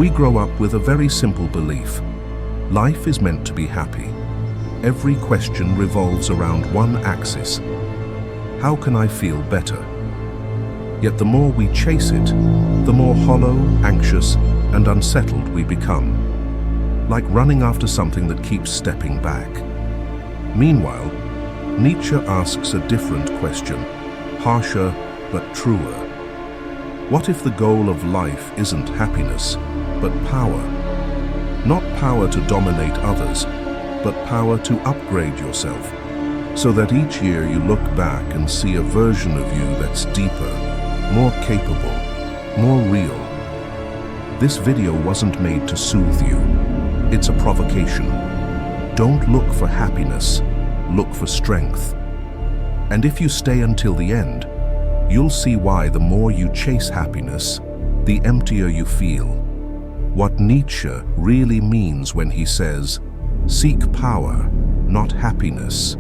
We grow up with a very simple belief. Life is meant to be happy. Every question revolves around one axis. How can I feel better? Yet the more we chase it, the more hollow, anxious, and unsettled we become. Like running after something that keeps stepping back. Meanwhile, Nietzsche asks a different question, harsher but truer. What if the goal of life isn't happiness, but power? Not power to dominate others, but power to upgrade yourself, so that each year you look back and see a version of you that's deeper, more capable, more real. This video wasn't made to soothe you. It's a provocation. Don't look for happiness, look for strength. And if you stay until the end, you'll see why the more you chase happiness, the emptier you feel. What Nietzsche really means when he says, seek power, not happiness,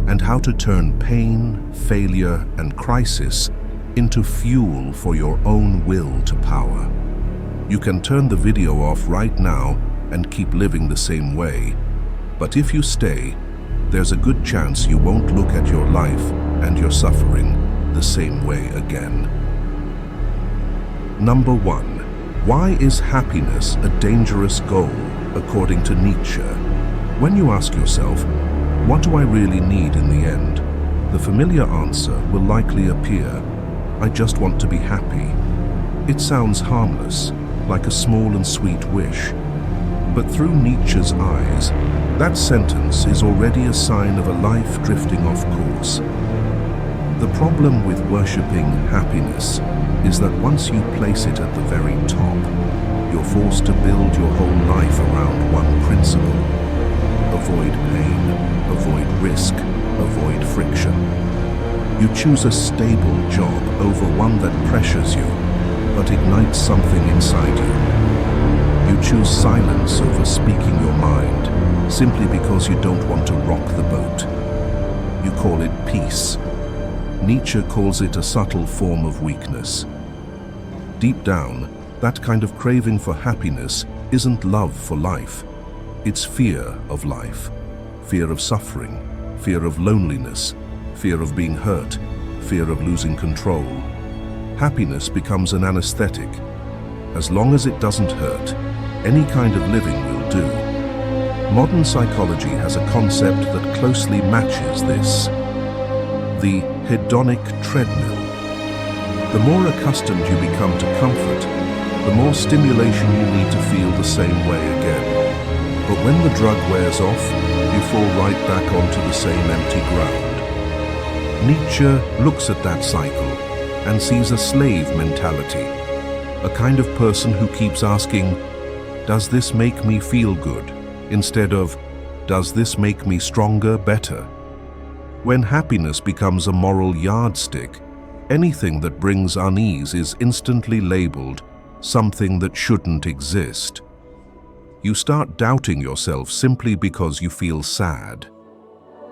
and how to turn pain, failure, and crisis into fuel for your own will to power. You can turn the video off right now and keep living the same way. But if you stay, there's a good chance you won't look at your life and your suffering the same way again. Number 1. Why is happiness a dangerous goal, according to Nietzsche? When you ask yourself, what do I really need in the end? The familiar answer will likely appear, I just want to be happy. It sounds harmless, like a small and sweet wish. But through Nietzsche's eyes, that sentence is already a sign of a life drifting off course. The problem with worshipping happiness is that once you place it at the very top, you're forced to build your whole life around one principle. Avoid pain, avoid risk, avoid friction. You choose a stable job over one that pressures you, but ignites something inside you. You choose silence over speaking your mind, simply because you don't want to rock the boat. You call it peace. Nietzsche calls it a subtle form of weakness. Deep down, that kind of craving for happiness isn't love for life. It's fear of life, fear of suffering, fear of loneliness, fear of being hurt, fear of losing control. Happiness becomes an anesthetic. As long as it doesn't hurt, any kind of living will do. Modern psychology has a concept that closely matches this. The hedonic treadmill. The more accustomed you become to comfort, the more stimulation you need to feel the same way again. But when the drug wears off, you fall right back onto the same empty ground. Nietzsche looks at that cycle and sees a slave mentality, a kind of person who keeps asking, does this make me feel good? Instead of, does this make me stronger, better? When happiness becomes a moral yardstick, anything that brings unease is instantly labeled something that shouldn't exist. You start doubting yourself simply because you feel sad.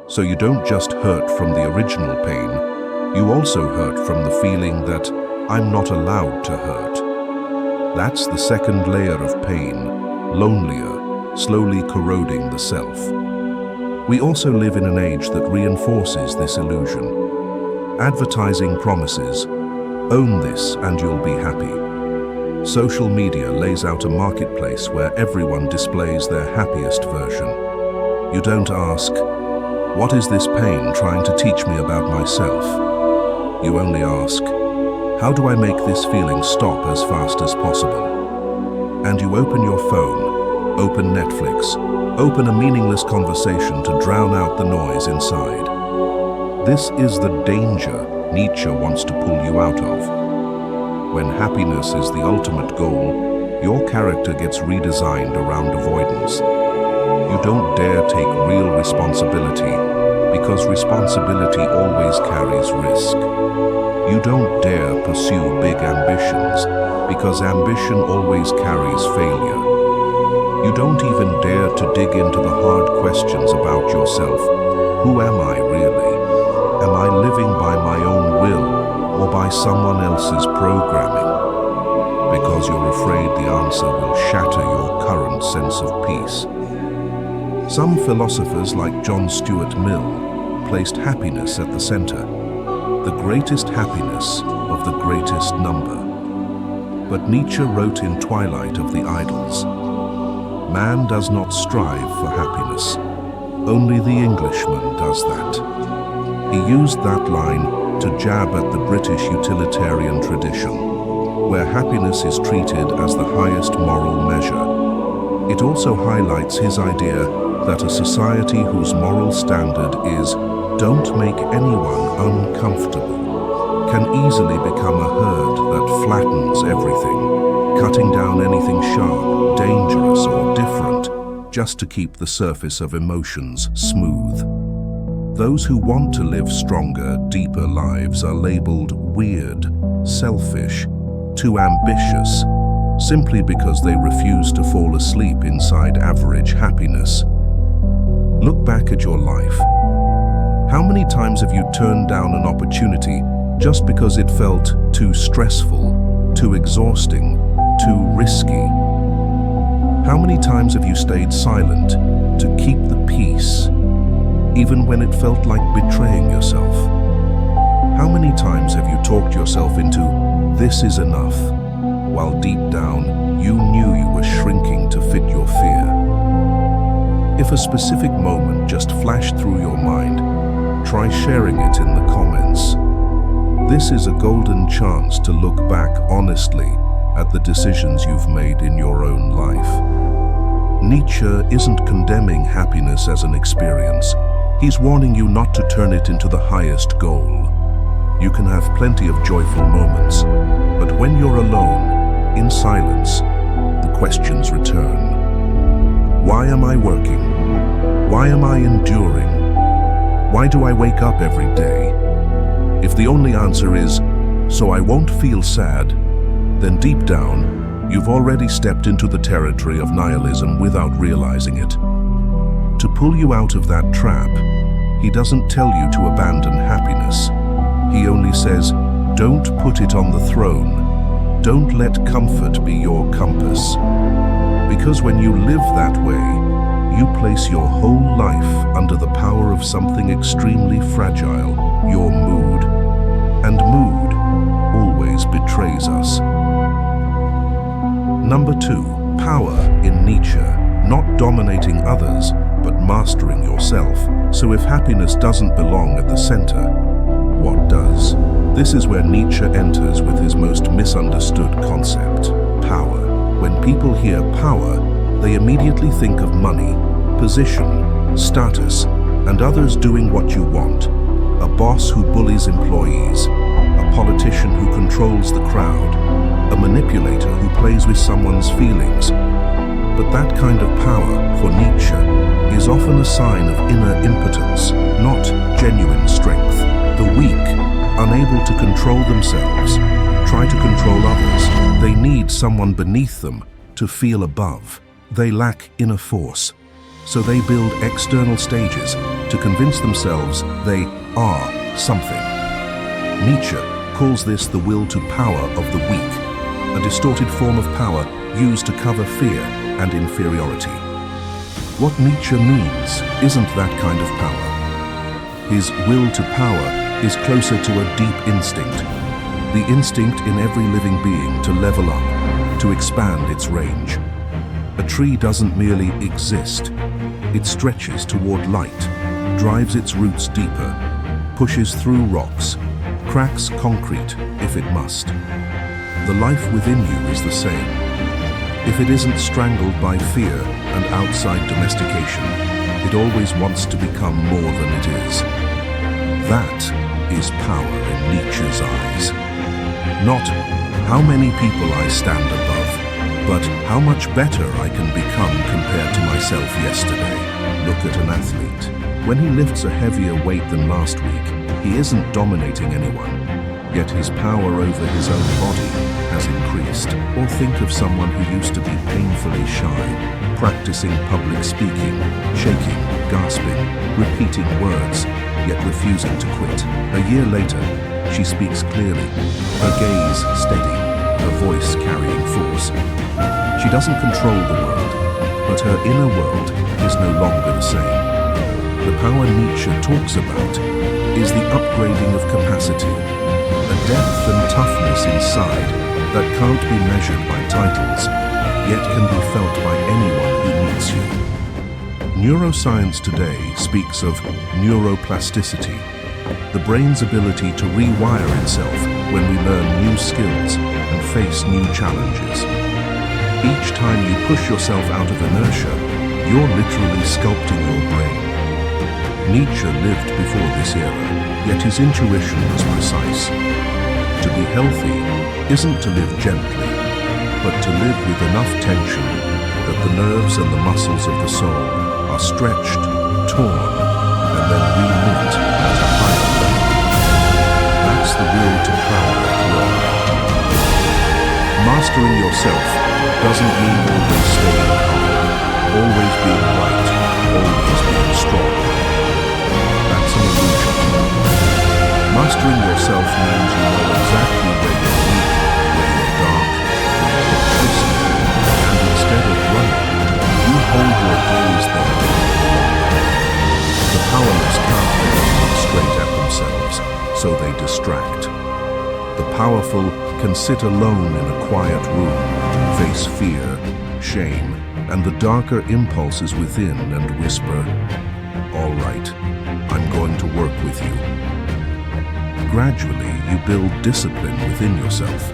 So you don't just hurt from the original pain, you also hurt from the feeling that I'm not allowed to hurt. That's the second layer of pain, lonelier, slowly corroding the self. We also live in an age that reinforces this illusion. Advertising promises, own this and you'll be happy. Social media lays out a marketplace where everyone displays their happiest version. You don't ask, what is this pain trying to teach me about myself? You only ask, how do I make this feeling stop as fast as possible? And you open your phone, open Netflix, open a meaningless conversation to drown out the noise inside. This is the danger Nietzsche wants to pull you out of. When happiness is the ultimate goal, your character gets redesigned around avoidance. You don't dare take real responsibility, because responsibility always carries risk. You don't dare pursue big ambitions, because ambition always carries failure. You don't even dare to dig into the hard questions about yourself. Who am I really? Am I living by my own will or by someone else's programming? Because because you're afraid the answer will shatter your current sense of peace. Some philosophers like John Stuart Mill placed happiness at the center, the greatest happiness of the greatest number. But Nietzsche wrote in Twilight of the Idols, "Man does not strive for happiness. Only the Englishman does that." He used that line to jab at the British utilitarian tradition, where happiness is treated as the highest moral measure. It also highlights his idea that a society whose moral standard is "don't make anyone uncomfortable" can easily become a herd that flattens everything, cutting down anything sharp, dangerous, or different, just to keep the surface of emotions smooth. Those who want to live stronger, deeper lives are labeled weird, selfish, too ambitious, simply because they refuse to fall asleep inside average happiness. Look back at your life. How many times have you turned down an opportunity just because it felt too stressful, too exhausting, too risky? How many times have you stayed silent to keep the peace, even when it felt like betraying yourself? How many times have you talked yourself into "this is enough," while deep down you knew you were shrinking to fit your fear? If a specific moment just flashed through your mind, try sharing it in the comments. This is a golden chance to look back honestly at the decisions you've made in your own life. Nietzsche isn't condemning happiness as an experience. He's warning you not to turn it into the highest goal. You can have plenty of joyful moments, but when you're alone, in silence, the questions return. Why am I working? Why am I enduring? Why do I wake up every day? If the only answer is, "so I won't feel sad," then deep down, you've already stepped into the territory of nihilism without realizing it. To pull you out of that trap, he doesn't tell you to abandon happiness. He only says, don't put it on the throne. Don't let comfort be your compass. Because when you live that way, you place your whole life under the power of something extremely fragile, your mood. And mood always betrays us. Number 2, power in Nietzsche. Not dominating others, but mastering yourself. So if happiness doesn't belong at the center, what does? This is where Nietzsche enters with his most misunderstood concept, power. When people hear power, they immediately think of money, position, status, and others doing what you want. A boss who bullies employees, a politician who controls the crowd, a manipulator who plays with someone's feelings. But that kind of power, for Nietzsche, is often a sign of inner impotence, not genuine strength. The weak, unable to control themselves, try to control others. They need someone beneath them to feel above. They lack inner force, so they build external stages to convince themselves they are something. Nietzsche calls this the will to power of the weak, a distorted form of power used to cover fear and inferiority. What Nietzsche means isn't that kind of power. His will to power is closer to a deep instinct, the instinct in every living being to level up, to expand its range. A tree doesn't merely exist, it stretches toward light, drives its roots deeper, pushes through rocks, cracks concrete if it must. The life within you is the same. If it isn't strangled by fear and outside domestication, it always wants to become more than it is. That is power in Nietzsche's eyes. Not how many people I stand above, but how much better I can become compared to myself yesterday. Look at an athlete. When he lifts a heavier weight than last week, he isn't dominating anyone, yet his power over his own body has increased. Or think of someone who used to be painfully shy, practicing public speaking, shaking, gasping, repeating words, yet refusing to quit. A year later, she speaks clearly, her gaze steady, her voice carrying force. She doesn't control the world, but her inner world is no longer the same. The power Nietzsche talks about is the upgrading of capacity, a depth and toughness inside that can't be measured by titles, yet can be felt by anyone who meets you. Neuroscience today speaks of neuroplasticity, the brain's ability to rewire itself when we learn new skills and face new challenges. Each time you push yourself out of inertia, you're literally sculpting your brain. Nietzsche lived before this era, yet his intuition was precise. To be healthy isn't to live gently, but to live with enough tension that the nerves and the muscles of the soul are stretched, torn, and then relit at a higher level. That's the will to power at work. Mastering yourself doesn't mean always staying calm, always being right, always being strong. That's an illusion. Mastering yourself means you know exactly where you're weak, where you're dark, where you're twisted, and instead of running, you hold your gaze there. The powerless can't look straight at themselves, so they distract. The powerful can sit alone in a quiet room, face fear, shame, and the darker impulses within and whisper, "All right, I'm going to work with you." Gradually, you build discipline within yourself.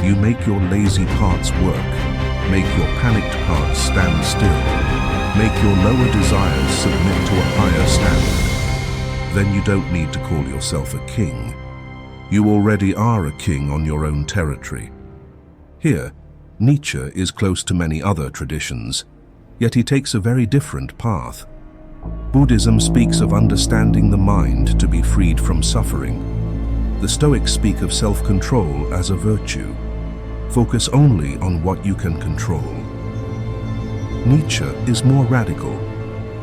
You make your lazy parts work, make your panicked parts stand still, make your lower desires submit to a higher standard. Then you don't need to call yourself a king. You already are a king on your own territory. Here, Nietzsche is close to many other traditions, yet he takes a very different path. Buddhism speaks of understanding the mind to be freed from suffering. The Stoics speak of self-control as a virtue. Focus only on what you can control. Nietzsche is more radical.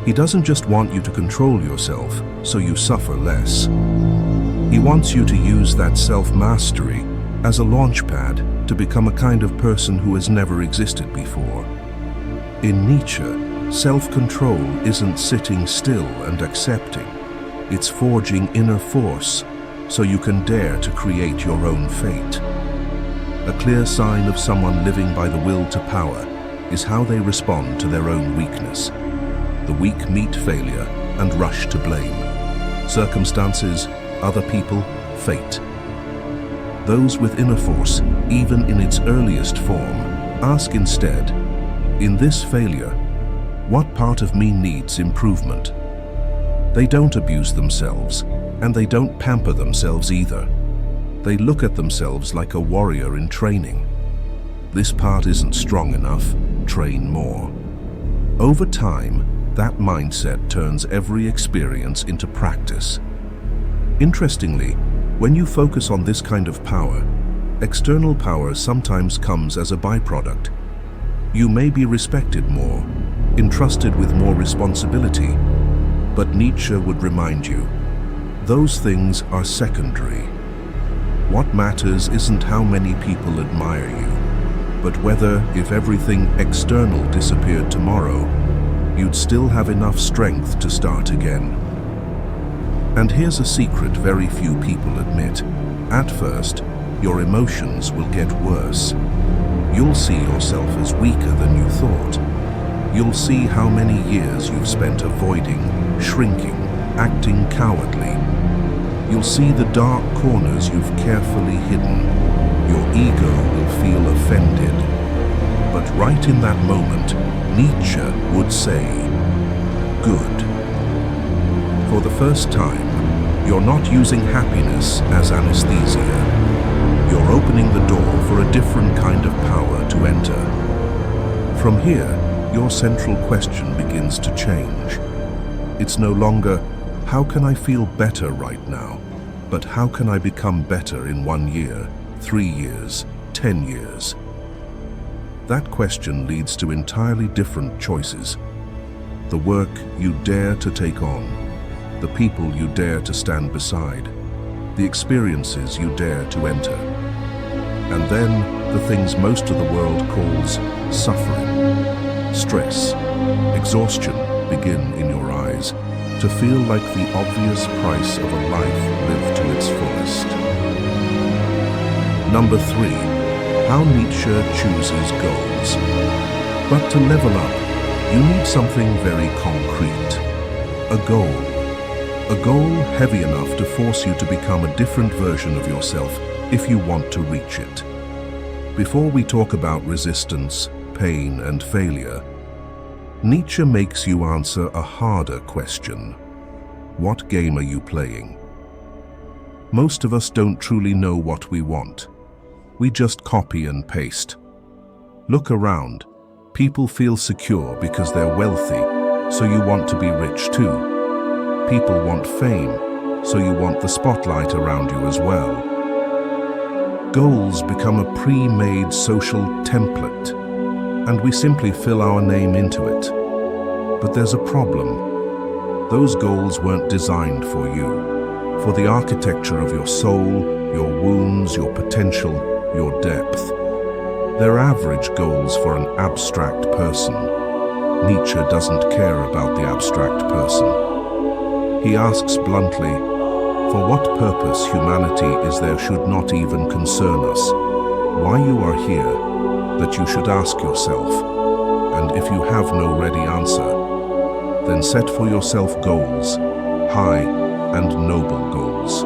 He doesn't just want you to control yourself so you suffer less. He wants you to use that self-mastery as a launchpad to become a kind of person who has never existed before. In Nietzsche, self-control isn't sitting still and accepting. It's forging inner force so you can dare to create your own fate. A clear sign of someone living by the will to power is how they respond to their own weakness. The weak meet failure and rush to blame. Circumstances, other people, fate. Those with inner force, even in its earliest form, ask instead, in this failure, what part of me needs improvement? They don't abuse themselves, and they don't pamper themselves either. They look at themselves like a warrior in training. This part isn't strong enough, train more. Over time, that mindset turns every experience into practice. Interestingly, when you focus on this kind of power, external power sometimes comes as a byproduct. You may be respected more, entrusted with more responsibility, but Nietzsche would remind you, those things are secondary. What matters isn't how many people admire you, but whether, if everything external disappeared tomorrow, you'd still have enough strength to start again. And here's a secret very few people admit. At first, your emotions will get worse. You'll see yourself as weaker than you thought. You'll see how many years you've spent avoiding, shrinking, acting cowardly. You'll see the dark corners you've carefully hidden. Your ego will feel offended. But right in that moment, Nietzsche would say, good. For the first time, you're not using happiness as anesthesia. You're opening the door for a different kind of power to enter. From here, your central question begins to change. It's no longer, how can I feel better right now? But how can I become better in 1 year, 3 years, 10 years? That question leads to entirely different choices. The work you dare to take on, the people you dare to stand beside, the experiences you dare to enter. And then the things most of the world calls suffering. Stress, exhaustion begin in your eyes to feel like the obvious price of a life lived to its fullest. Number 3, how Nietzsche chooses goals. But to level up, you need something very concrete. A goal. A goal heavy enough to force you to become a different version of yourself if you want to reach it. Before we talk about resistance, pain, and failure, Nietzsche makes you answer a harder question. What game are you playing? Most of us don't truly know what we want. We just copy and paste. Look around. People feel secure because they're wealthy, so you want to be rich too. People want fame, so you want the spotlight around you as well. Goals become a pre-made social template, and we simply fill our name into it. But there's a problem. Those goals weren't designed for you, for the architecture of your soul, your wounds, your potential, your depth. They're average goals for an abstract person. Nietzsche doesn't care about the abstract person. He asks bluntly, for what purpose humanity is there should not even concern us. Why you are here, that you should ask yourself. And if you have no ready answer, then set for yourself goals, high and noble goals.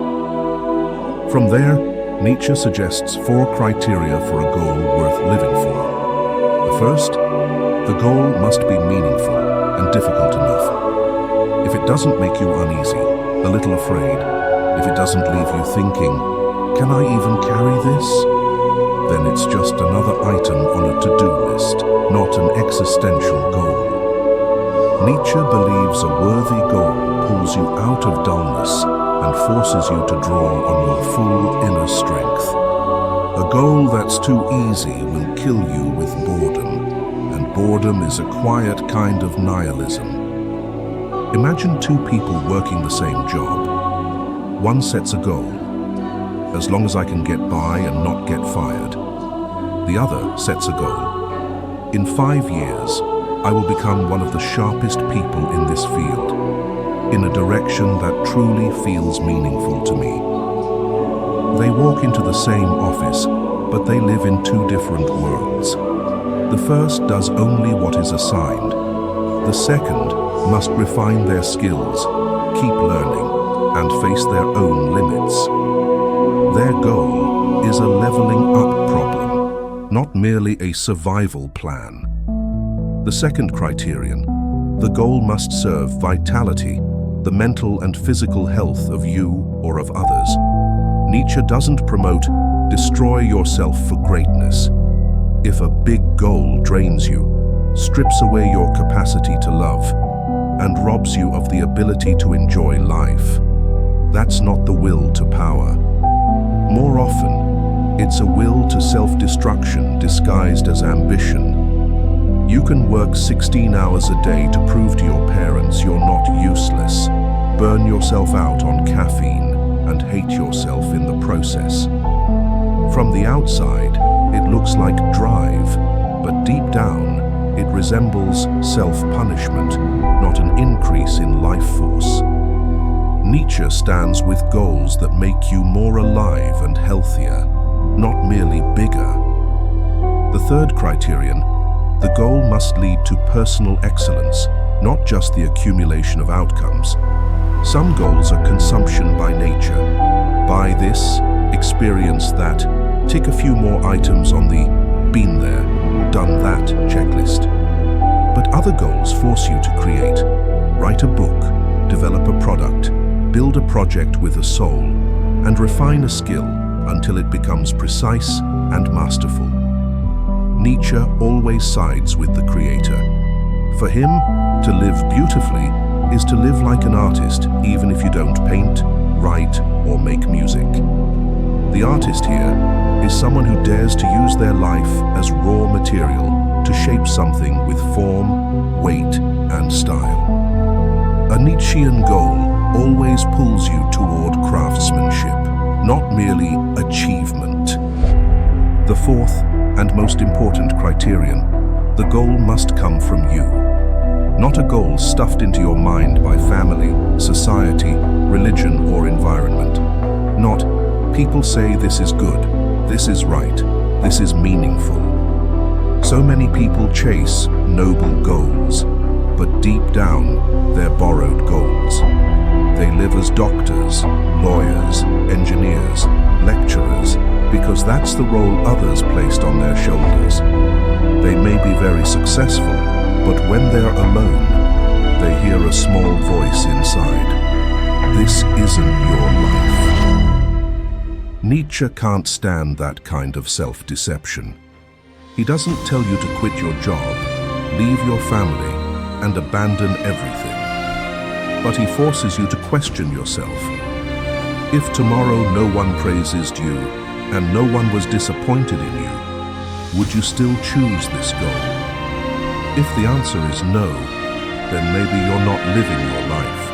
From there, Nietzsche suggests 4 criteria for a goal worth living for. The first, the goal must be meaningful and difficult enough. If it doesn't make you uneasy, a little afraid, if it doesn't leave you thinking, can I even carry this? Then it's just another item on a to-do list, not an existential goal. Nietzsche believes a worthy goal pulls you out of dullness and forces you to draw on your full inner strength. A goal that's too easy will kill you with boredom, and boredom is a quiet kind of nihilism. Imagine 2 people working the same job. One sets a goal. As long as I can get by and not get fired. The other sets a goal. In 5 years, I will become one of the sharpest people in this field, in a direction that truly feels meaningful to me. They walk into the same office, but they live in 2 different worlds. The first does only what is assigned. The second must refine their skills, keep learning, and face their own limits. Their goal is a leveling up problem, not merely a survival plan. The second criterion, the goal must serve vitality, the mental and physical health of you or of others. Nietzsche doesn't promote destroy yourself for greatness. If a big goal drains you, strips away your capacity to love, and robs you of the ability to enjoy life, that's not the will to power. More often, it's a will to self-destruction disguised as ambition. You can work 16 hours a day to prove to your parents you're not useless, burn yourself out on caffeine, and hate yourself in the process. From the outside, it looks like drive, but deep down, it resembles self-punishment, not an increase in life force. Nietzsche stands with goals that make you more alive and healthier, not merely bigger. The third criterion, the goal must lead to personal excellence, not just the accumulation of outcomes. Some goals are consumption by nature. Buy this, experience that, tick a few more items on the been there, done that checklist. But other goals force you to create. Write a book, develop a product, build a project with a soul, and refine a skill until it becomes precise and masterful. Nietzsche always sides with the creator. For him, to live beautifully is to live like an artist, even if you don't paint, write, or make music. The artist here is someone who dares to use their life as raw material to shape something with form, weight, and style. A Nietzschean goal always pulls you toward craftsmanship, not merely achievement. The fourth and most important criterion: the goal must come from you. Not a goal stuffed into your mind by family, society, religion, or environment. Not, people say this is good, this is right, this is meaningful. So many people chase noble goals, but deep down, they're borrowed goals. They live as doctors, lawyers, engineers, lecturers, because that's the role others placed on their shoulders. They may be very successful, but when they're alone, they hear a small voice inside. This isn't your life. Nietzsche can't stand that kind of self-deception. He doesn't tell you to quit your job, leave your family, and abandon everything. But he forces you to question yourself. If tomorrow no one praises you, and no one was disappointed in you, would you still choose this goal? If the answer is no, then maybe you're not living your life.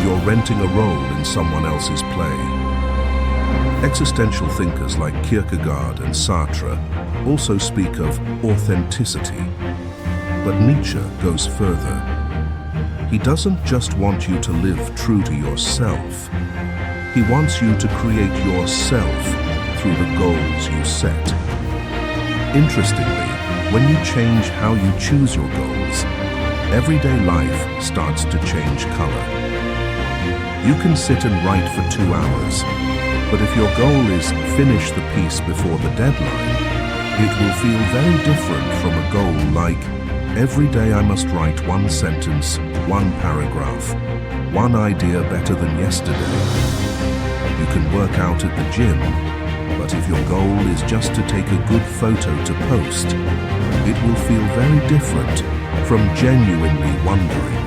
You're renting a role in someone else's play. Existential thinkers like Kierkegaard and Sartre also speak of authenticity. But Nietzsche goes further. He doesn't just want you to live true to yourself. He wants you to create yourself through the goals you set. Interestingly, when you change how you choose your goals, everyday life starts to change color. You can sit and write for 2 hours, but if your goal is finish the piece before the deadline, it will feel very different from a goal like, every day I must write 1 sentence, 1 paragraph, 1 idea better than yesterday. You can work out at the gym, but if your goal is just to take a good photo to post, it will feel very different from genuinely wondering,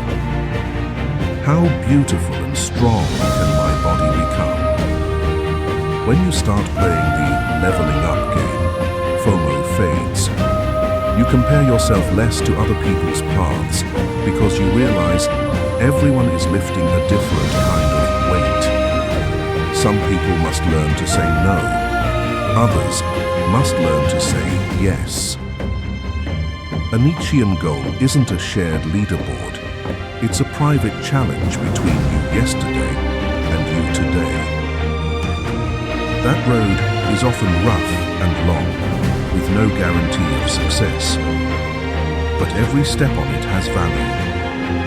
how beautiful and strong can my body become? When you start playing the leveling up game, FOMO fades. You compare yourself less to other people's paths because you realize everyone is lifting a different kind of weight. Some people must learn to say no. Others must learn to say yes. A Nietzschean goal isn't a shared leaderboard. It's a private challenge between you yesterday and you today. That road is often rough and long, with no guarantee of success. But every step on it has value,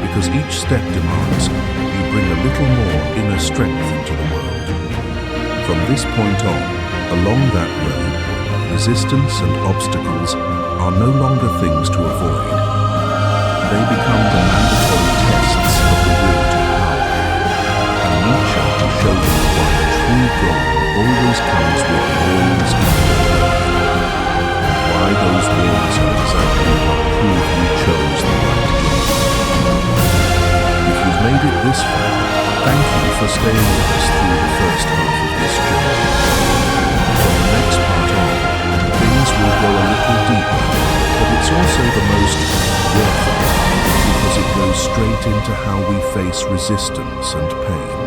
because each step demands you bring a little more inner strength into the world. From this point on, along that road, resistance and obstacles are no longer things to avoid. They become the mandatory tests of the will to power. And Nietzsche to show them why a true goal always comes with walls and and why those walls are exactly what prove you chose the right goal. If you've made it this far, thank you for staying with us through the first half of this journey. From the next part on, things will go a little deeper, but it's also the most worth it, because it goes straight into how we face resistance and pain,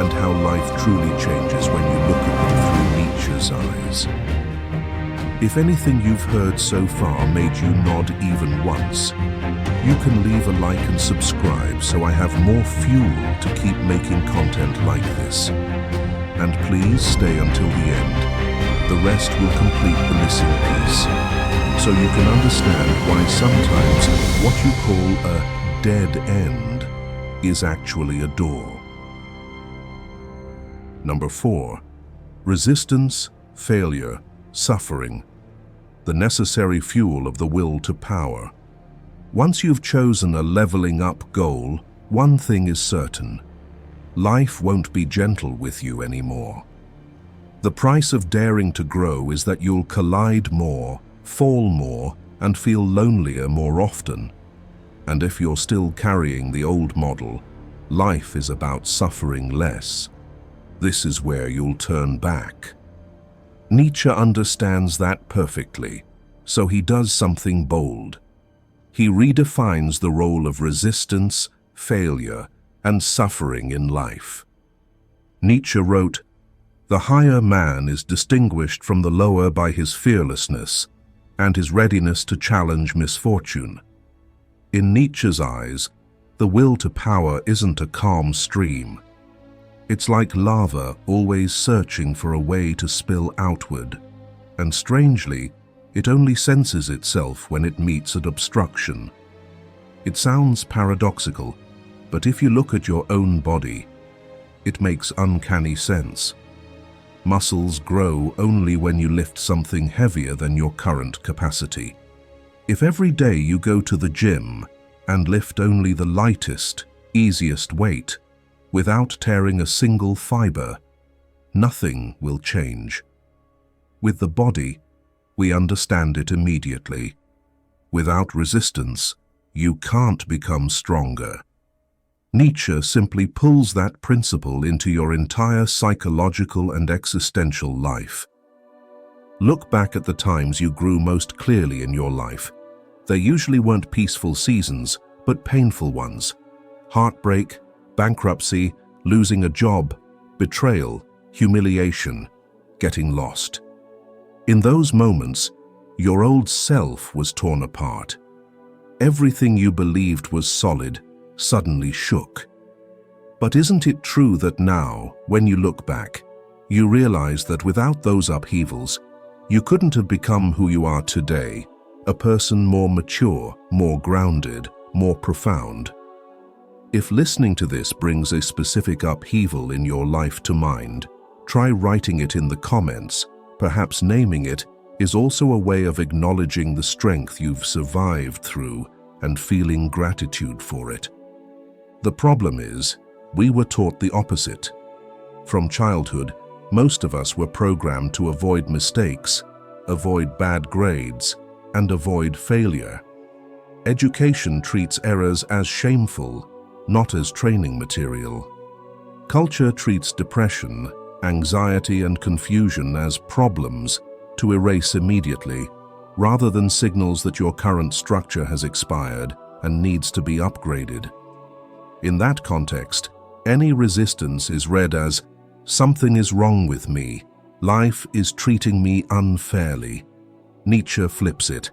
and how life truly changes when you look at them through Nietzsche's eyes. If anything you've heard so far made you nod even once, you can leave a like and subscribe so I have more fuel to keep making content like this. And please stay until the end. The rest will complete the missing piece, so you can understand why sometimes what you call a dead end is actually a door. Number 4. Resistance, failure, suffering. The necessary fuel of the will to power. Once you've chosen a leveling up goal, one thing is certain. Life won't be gentle with you anymore. The price of daring to grow is that you'll collide more, fall more, and feel lonelier more often. And if you're still carrying the old model, life is about suffering less. This is where you'll turn back. Nietzsche understands that perfectly, so he does something bold. He redefines the role of resistance, failure, and suffering in life. Nietzsche wrote, The higher man is distinguished from the lower by his fearlessness and his readiness to challenge misfortune. In Nietzsche's eyes, the will to power isn't a calm stream. It's like lava always searching for a way to spill outward, and strangely, it only senses itself when it meets an obstruction. It sounds paradoxical, but if you look at your own body, it makes uncanny sense. Muscles grow only when you lift something heavier than your current capacity. If every day you go to the gym and lift only the lightest, easiest weight, without tearing a single fiber, nothing will change. With the body, we understand it immediately. Without resistance, you can't become stronger. Nietzsche simply pulls that principle into your entire psychological and existential life. Look back at the times you grew most clearly in your life. They usually weren't peaceful seasons, but painful ones. Heartbreak, bankruptcy, losing a job, betrayal, humiliation, getting lost. In those moments, your old self was torn apart. Everything you believed was solid suddenly shook. But isn't it true that now, when you look back, you realize that without those upheavals, you couldn't have become who you are today, a person more mature, more grounded, more profound? If listening to this brings a specific upheaval in your life to mind, try writing it in the comments. Perhaps naming it is also a way of acknowledging the strength you've survived through and feeling gratitude for it. The problem is, we were taught the opposite. From childhood, most of us were programmed to avoid mistakes, avoid bad grades, and avoid failure. Education treats errors as shameful, not as training material. Culture treats depression, anxiety, and confusion as problems to erase immediately, rather than signals that your current structure has expired and needs to be upgraded. In that context, any resistance is read as, "Something is wrong with me. Life is treating me unfairly." Nietzsche flips it.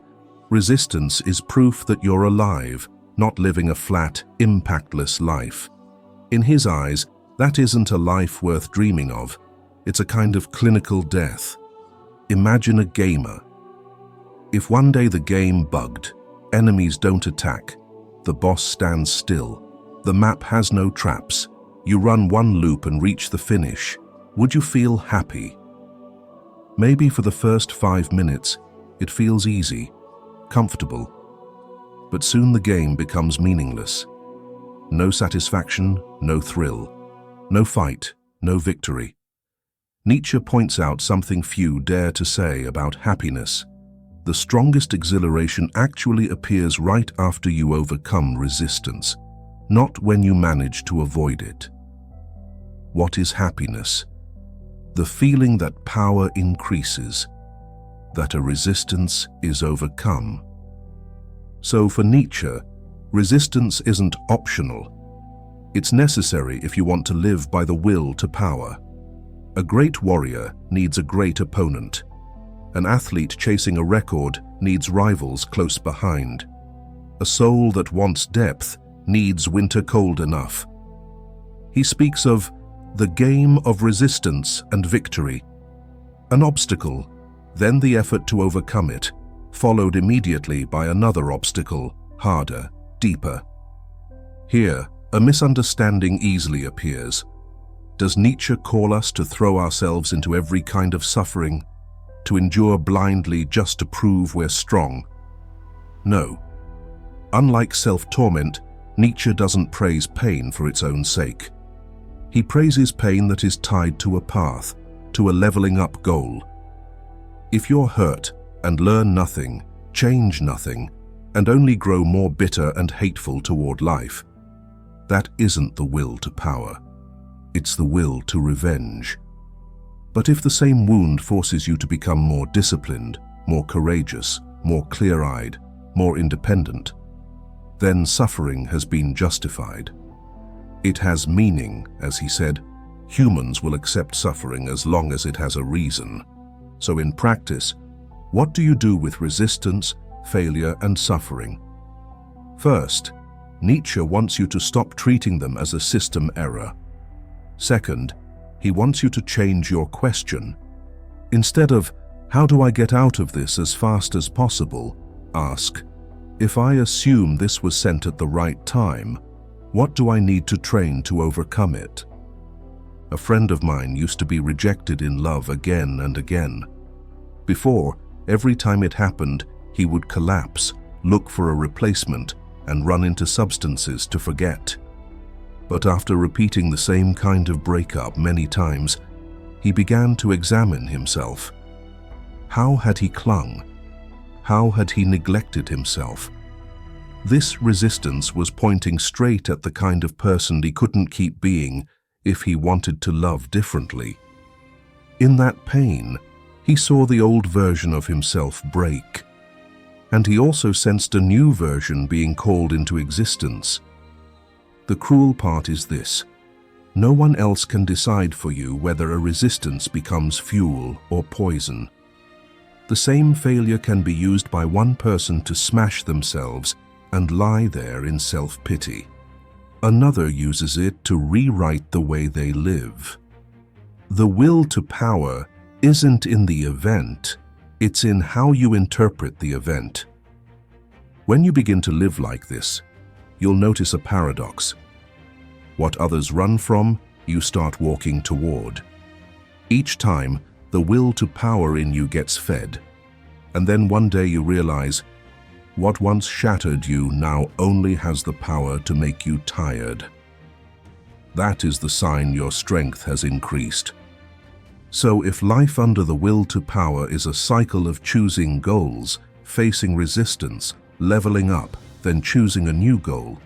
Resistance is proof that you're alive, not living a flat, impactless life. In his eyes, that isn't a life worth dreaming of. It's a kind of clinical death. Imagine a gamer. If one day the game bugged, enemies don't attack, the boss stands still, the map has no traps, you run one loop and reach the finish, would you feel happy? Maybe for the first 5 minutes, it feels easy, comfortable. But soon the game becomes meaningless. No satisfaction, no thrill. No fight, no victory. Nietzsche points out something few dare to say about happiness. The strongest exhilaration actually appears right after you overcome resistance, not when you manage to avoid it. What is happiness? The feeling that power increases, that a resistance is overcome. So for Nietzsche, resistance isn't optional. It's necessary if you want to live by the will to power. A great warrior needs a great opponent. An athlete chasing a record needs rivals close behind. A soul that wants depth needs winter cold enough. He speaks of the game of resistance and victory. An obstacle, then the effort to overcome it, followed immediately by another obstacle, harder, deeper. Here, a misunderstanding easily appears. Does Nietzsche call us to throw ourselves into every kind of suffering, to endure blindly just to prove we're strong? No. Unlike self-torment, Nietzsche doesn't praise pain for its own sake. He praises pain that is tied to a path, to a leveling up goal. If you're hurt and learn nothing, change nothing, and only grow more bitter and hateful toward life, that isn't the will to power. It's the will to revenge. But if the same wound forces you to become more disciplined, more courageous, more clear-eyed, more independent, then suffering has been justified. It has meaning, as he said. Humans will accept suffering as long as it has a reason. So in practice, what do you do with resistance, failure, and suffering? First, Nietzsche wants you to stop treating them as a system error. Second, he wants you to change your question. Instead of, "How do I get out of this as fast as possible?" ask, "If I assume this was sent at the right time, what do I need to train to overcome it?" A friend of mine used to be rejected in love again and again. Before, every time it happened, he would collapse, look for a replacement, and run into substances to forget. But after repeating the same kind of breakup many times, he began to examine himself. How had he clung? How had he neglected himself? This resistance was pointing straight at the kind of person he couldn't keep being if he wanted to love differently. In that pain, he saw the old version of himself break. And he also sensed a new version being called into existence. The cruel part is this: no one else can decide for you whether a resistance becomes fuel or poison. The same failure can be used by one person to smash themselves and lie there in self-pity. Another uses it to rewrite the way they live. The will to power isn't in the event, it's in how you interpret the event. When you begin to live like this, you'll notice a paradox. What others run from, you start walking toward. Each time, the will to power in you gets fed. And then one day you realize, what once shattered you now only has the power to make you tired. That is the sign your strength has increased. So if life under the will to power is a cycle of choosing goals, facing resistance, leveling up, then choosing a new goal,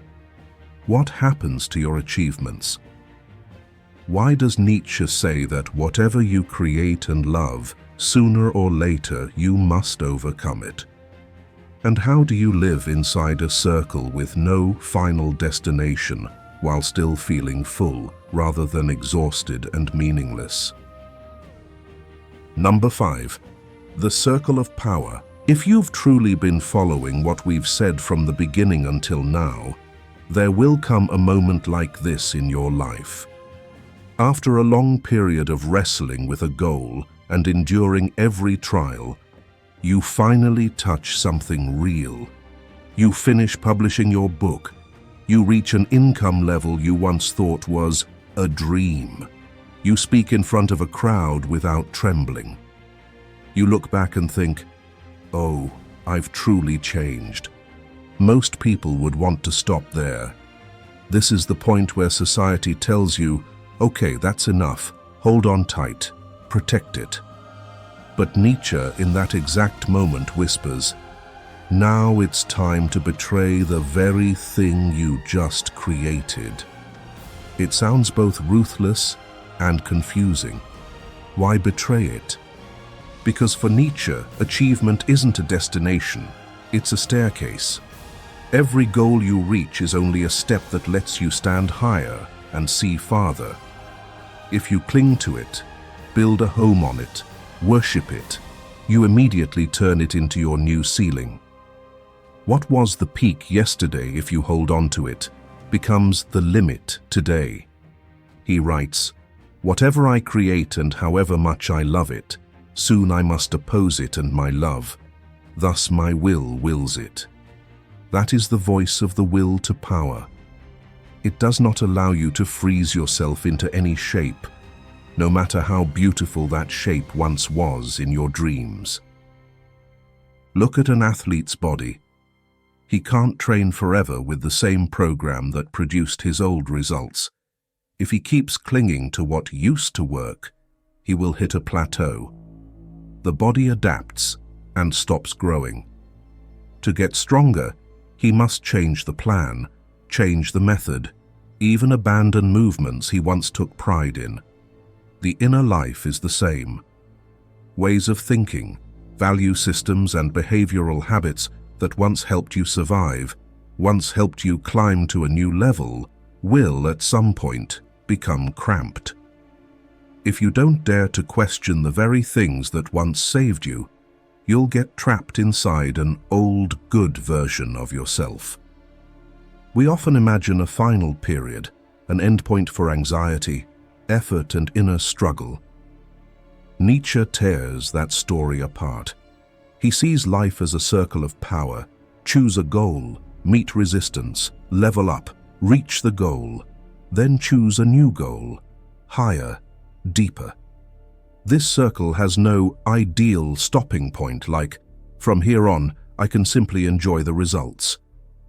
what happens to your achievements? Why does Nietzsche say that whatever you create and love, sooner or later you must overcome it? And how do you live inside a circle with no final destination while still feeling full rather than exhausted and meaningless? Number 5. The circle of power. If you've truly been following what we've said from the beginning until now, there will come a moment like this in your life. After a long period of wrestling with a goal and enduring every trial, you finally touch something real. You finish publishing your book. You reach an income level you once thought was a dream. You speak in front of a crowd without trembling. You look back and think, "Oh, I've truly changed." Most people would want to stop there. This is the point where society tells you, "Okay, that's enough. Hold on tight. Protect it." But Nietzsche, in that exact moment, whispers, "Now it's time to betray the very thing you just created." It sounds both ruthless and confusing. Why betray it? Because for Nietzsche, achievement isn't a destination, it's a staircase. Every goal you reach is only a step that lets you stand higher and see farther. If you cling to it, build a home on it, worship it, you immediately turn it into your new ceiling. What was the peak yesterday, if you hold on to it, becomes the limit today. He writes, "Whatever I create and however much I love it, soon I must oppose it and my love. Thus my will wills it." That is the voice of the will to power. It does not allow you to freeze yourself into any shape, no matter how beautiful that shape once was in your dreams. Look at an athlete's body. He can't train forever with the same program that produced his old results. If he keeps clinging to what used to work, he will hit a plateau. The body adapts and stops growing. To get stronger, he must change the plan, change the method, even abandon movements he once took pride in. The inner life is the same. Ways of thinking, value systems and behavioral habits that once helped you survive, once helped you climb to a new level, will at some point become cramped. If you don't dare to question the very things that once saved you, you'll get trapped inside an old, good version of yourself. We often imagine a final period, an endpoint for anxiety, effort, and inner struggle. Nietzsche tears that story apart. He sees life as a circle of power. Choose a goal, meet resistance, level up, reach the goal, then choose a new goal, higher, deeper. This circle has no ideal stopping point like, from here on, I can simply enjoy the results.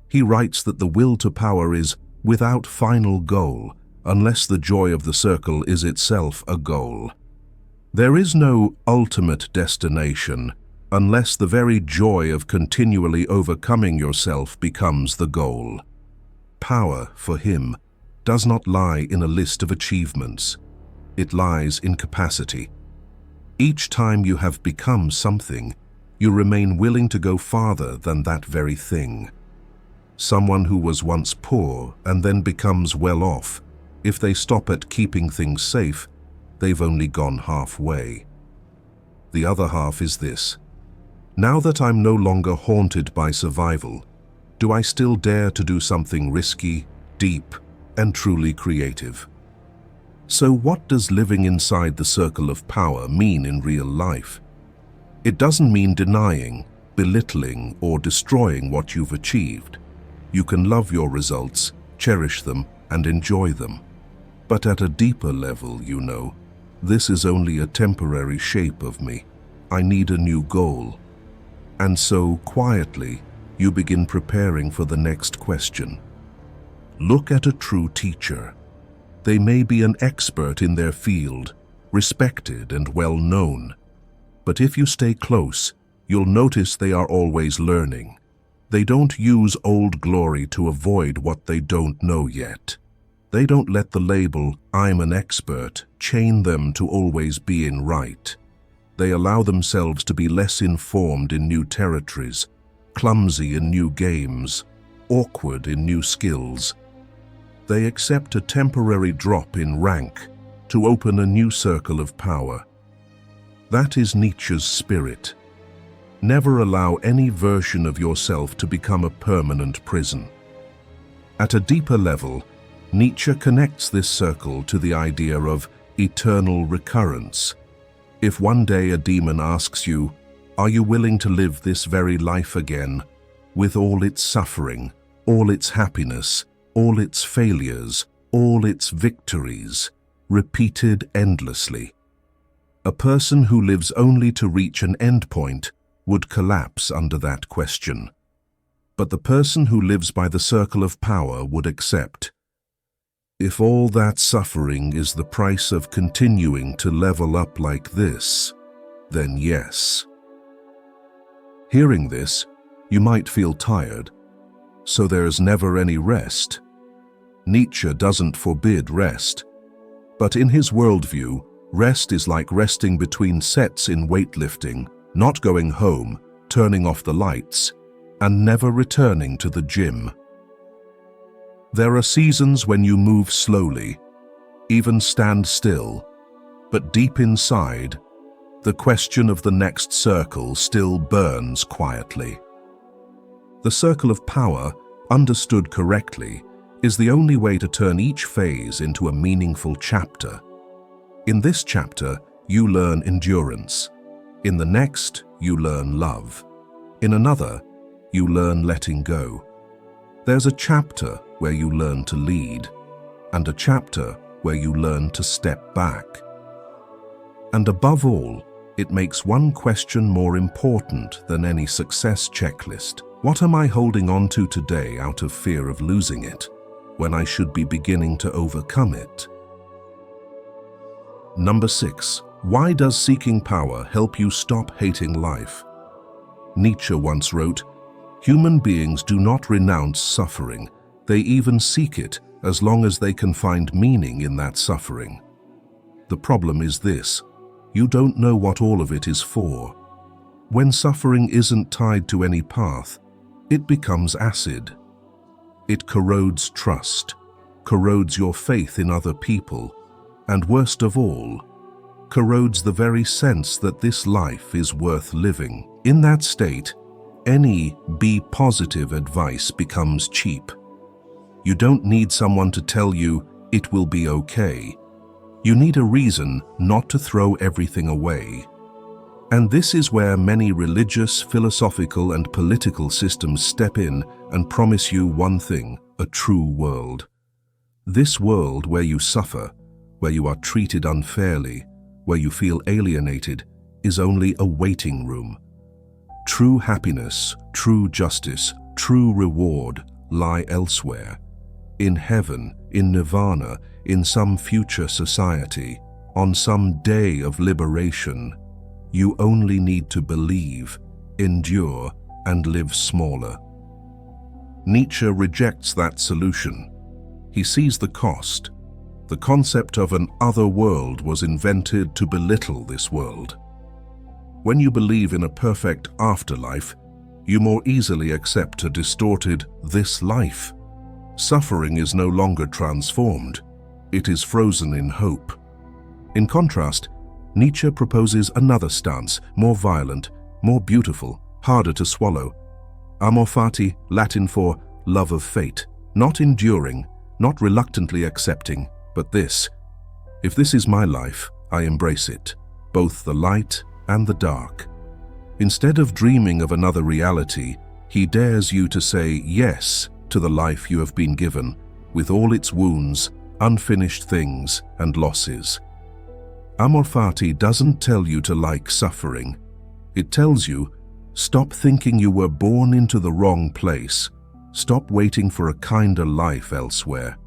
He writes that the will to power is without final goal, unless the joy of the circle is itself a goal. There is no ultimate destination, unless the very joy of continually overcoming yourself becomes the goal. Power, for him, does not lie in a list of achievements. It lies in capacity. Each time you have become something, you remain willing to go farther than that very thing. Someone who was once poor and then becomes well off, if they stop at keeping things safe, they've only gone halfway. The other half is this: now that I'm no longer haunted by survival, do I still dare to do something risky, deep, and truly creative? So what does living inside the circle of power mean in real life? It doesn't mean denying, belittling, or destroying what you've achieved. You can love your results, cherish them, and enjoy them. But at a deeper level, you know, this is only a temporary shape of me. I need a new goal. And so, quietly, you begin preparing for the next question. Look at a true teacher. They may be an expert in their field, respected and well known. But if you stay close, you'll notice they are always learning. They don't use old glory to avoid what they don't know yet. They don't let the label, "I'm an expert," chain them to always being right. They allow themselves to be less informed in new territories, clumsy in new games, awkward in new skills. They accept a temporary drop in rank to open a new circle of power. That is Nietzsche's spirit. Never allow any version of yourself to become a permanent prison. At a deeper level, Nietzsche connects this circle to the idea of eternal recurrence. If one day a demon asks you, "Are you willing to live this very life again, with all its suffering, all its happiness, all its failures, all its victories, repeated endlessly?" A person who lives only to reach an endpoint would collapse under that question. But the person who lives by the circle of power would accept, if all that suffering is the price of continuing to level up like this, then yes. Hearing this, you might feel tired. So there's never any rest. Nietzsche doesn't forbid rest. But in his worldview, rest is like resting between sets in weightlifting, not going home, turning off the lights, and never returning to the gym. There are seasons when you move slowly, even stand still, but deep inside, the question of the next circle still burns quietly. The circle of power, understood correctly, is the only way to turn each phase into a meaningful chapter. In this chapter, you learn endurance. In the next, you learn love. In another, you learn letting go. There's a chapter where you learn to lead, and a chapter where you learn to step back. And above all, it makes one question more important than any success checklist. What am I holding on to today out of fear of losing it, when I should be beginning to overcome it? Number 6. Why does seeking power help you stop hating life? Nietzsche once wrote, "Human beings do not renounce suffering. They even seek it as long as they can find meaning in that suffering." The problem is this: you don't know what all of it is for. When suffering isn't tied to any path, it becomes acid. It corrodes trust, corrodes your faith in other people, and worst of all, corrodes the very sense that this life is worth living. In that state, any be positive advice becomes cheap. You don't need someone to tell you it will be okay. You need a reason not to throw everything away. And this is where many religious, philosophical, and political systems step in and promise you one thing: a true world. This world where you suffer, where you are treated unfairly, where you feel alienated, is only a waiting room. True happiness, true justice, true reward lie elsewhere. In heaven, in nirvana, in some future society, on some day of liberation. You only need to believe, endure, and live smaller. Nietzsche rejects that solution. He sees the cost. The concept of an other world was invented to belittle this world. When you believe in a perfect afterlife, you more easily accept a distorted this life. Suffering is no longer transformed. It is frozen in hope. In contrast, Nietzsche proposes another stance, more violent, more beautiful, harder to swallow. Amor Fati, Latin for love of fate, not enduring, not reluctantly accepting, but this. If this is my life, I embrace it, both the light and the dark. Instead of dreaming of another reality, he dares you to say yes to the life you have been given, with all its wounds, unfinished things, and losses. Amor Fati doesn't tell you to like suffering. It tells you, stop thinking you were born into the wrong place. Stop waiting for a kinder life elsewhere.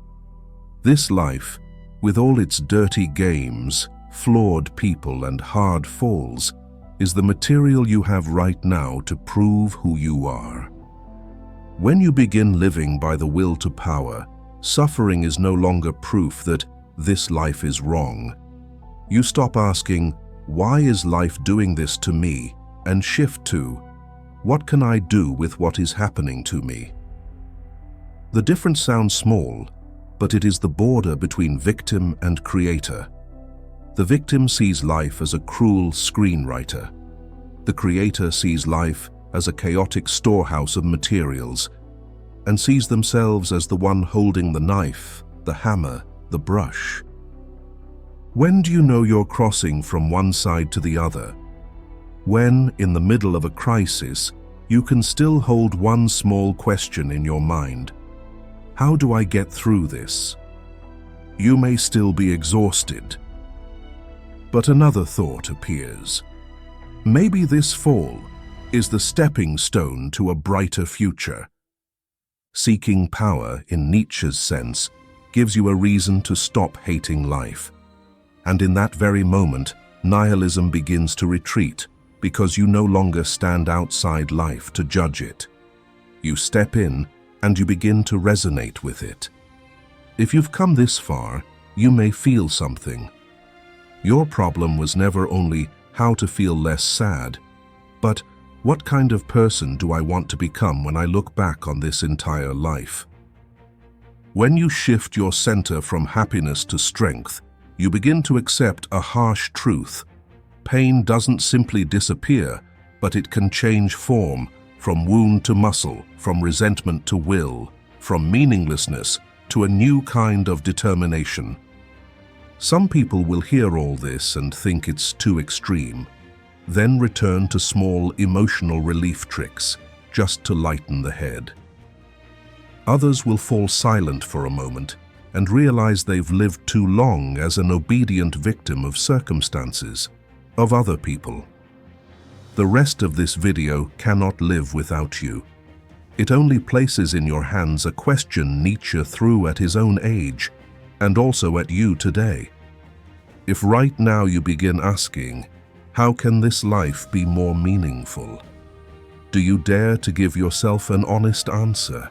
This life, with all its dirty games, flawed people, and hard falls, is the material you have right now to prove who you are. When you begin living by the will to power, suffering is no longer proof that this life is wrong. You stop asking, why is life doing this to me, and shift to, what can I do with what is happening to me? The difference sounds small, but it is the border between victim and creator. The victim sees life as a cruel screenwriter. The creator sees life as a chaotic storehouse of materials, and sees themselves as the one holding the knife, the hammer, the brush. When do you know you're crossing from one side to the other? When, in the middle of a crisis, you can still hold one small question in your mind. How do I get through this? You may still be exhausted. But another thought appears. Maybe this fall is the stepping stone to a brighter future. Seeking power, in Nietzsche's sense, gives you a reason to stop hating life. And in that very moment, nihilism begins to retreat because you no longer stand outside life to judge it. You step in and you begin to resonate with it. If you've come this far, you may feel something. Your problem was never only how to feel less sad, but what kind of person do I want to become when I look back on this entire life? When you shift your center from happiness to strength, you begin to accept a harsh truth. Pain doesn't simply disappear, but it can change form, from wound to muscle, from resentment to will, from meaninglessness to a new kind of determination. Some people will hear all this and think it's too extreme, then return to small emotional relief tricks just to lighten the head. Others will fall silent for a moment and realize they've lived too long as an obedient victim of circumstances, of other people. The rest of this video cannot live without you. It only places in your hands a question Nietzsche threw at his own age, and also at you today. If right now you begin asking, how can this life be more meaningful? Do you dare to give yourself an honest answer?